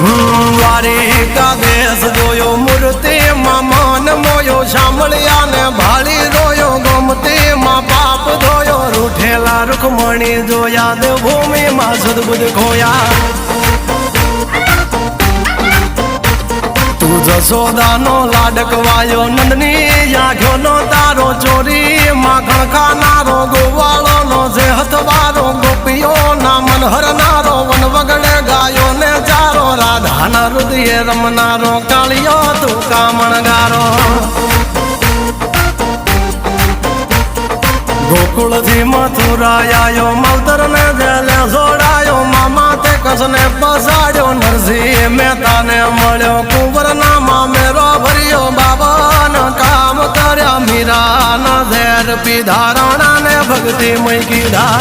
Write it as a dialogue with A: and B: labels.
A: દ્વારિકા દેશ જોયો મૂર્તિ માં મન મોયો સાંભળ્યા ને ભાળી રોયો ગમતી માં પાપ ધોયો રૂઠેલા રૂખમણી જોયા દેવભૂમિ માં સદબુદ્ધ ખોયા તું જશોદાનો લાડકવાયો નંદની આંખો નો તારો ચોરી માખણ ખાનારો ગોવાળો નો જે હથવારો ગોપીઓ ના મન હરનારો વન વગડે ગાયો ને ચારો રાધાના હૃદય રમનારો કાળિયો તું કામણગારો ગોકુળ થી મથુરાયો માવતર ને જેલે જોડાયો મામા તે કસને પસાડ્યો નરસિંહ મહેતા ને મળ્યો કુંવર ના મામેરો ભર્યો બાબા ના કામ કર્યા મીરા ના ઝેર પીધા રાણા ને ભક્તિ મય કીધા